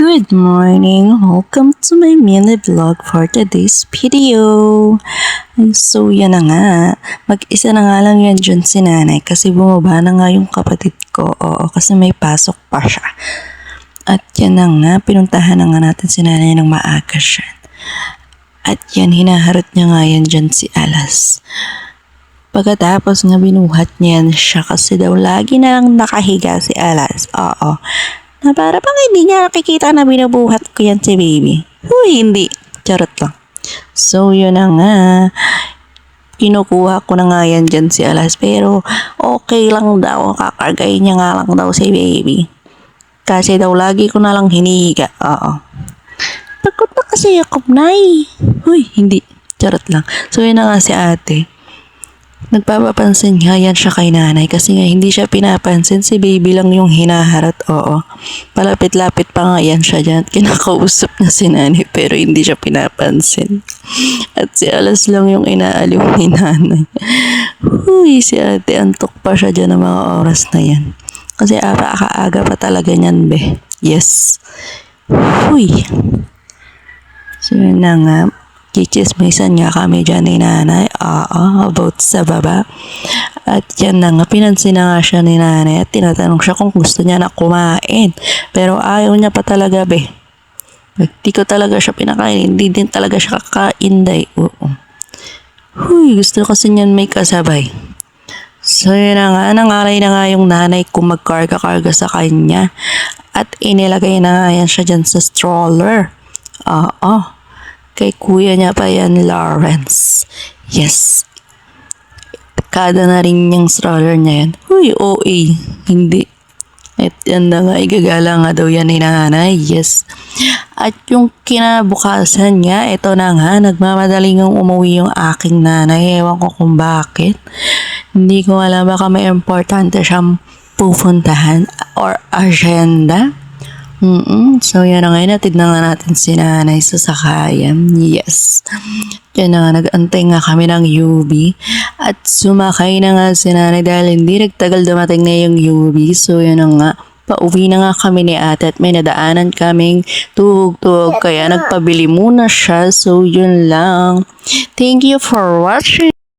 Good morning! Welcome to my mini vlog for today's video. So yan na nga, mag-isa na nga lang yan dyan si nanay kasi bumaba na nga yung kapatid ko. Oo, kasi may pasok pa siya. At yan na nga, pinuntahan na nga natin si nanay ng maaga siya. At yan, hinaharot niya nga yan dyan si Alas. Pagkatapos nga binuhat niya yan siya kasi daw lagi na lang nakahiga si Alas. Oo. Na para bang hindi niya nakikita na binubuhat ko yan si baby. Huy, hindi. Charot lang. So, yun na nga. Kinukuha ko na nga yan dyan si Alas. Pero, okay lang daw. Kakargay niya nga lang daw si baby. Kasi daw lagi ko na lang hinihiga. Oo. Pagod na kasi ako, Nay. Huy, hindi. Charot lang. So, yun na nga si ate. Nagpapapansin nga yan siya kay nanay kasi nga hindi siya pinapansin, si baby lang yung hinaharap. Oo, palapit-lapit pa nga yan siya dyan at kinakausap na si nanay pero hindi siya pinapansin. At si Alas lang yung inaaliw ni nanay. Huy, si ate antok pa siya dyan ng mga oras na yan. Kasi kaaga pa talaga niyan, be. Yes. Huy. So yun na nga. Chichismisan nga kami dyan ni nanay. About sa baba. At yan na nga, pinansin na nga siya ni nanay at tinatanong siya kung gusto niya na kumain. Pero ayaw niya pa talaga, be. Di ko talaga siya pinakain. Hindi din talaga siya kakain, day. Oo. Huy, gusto kasi niyan may kasabay. So yun na nga, nangalay na nga yung nanay kung magkarga-karga sa kanya. At inilagay na nga yan siya dyan sa stroller. Kay kuya niya pa yan, Lawrence. Yes. Kada na rin yung stroller niya yan. Huy, OA. Hindi. At yan na nga, igagala nga daw yan ni nanay. Yes. At yung kinabukasan niya, ito na nga, nagmamadaling umuwi yung aking nanay. Ewan ko kung bakit. Hindi ko alam, baka may importante siyang pupuntahan or agenda. So yan na nga, natid na nga natin si nanay sa sakayan. Yes. Yan na nga, nag-antay nga kami ng UV. At sumakay na nga si nanay dahil hindi nagtagal dumating na yung UV. So yan na nga, pauwi na nga kami ni ate at may nadaanan kaming tuhog-tuhog. Kaya nagpabili muna siya. So yun lang. Thank you for watching.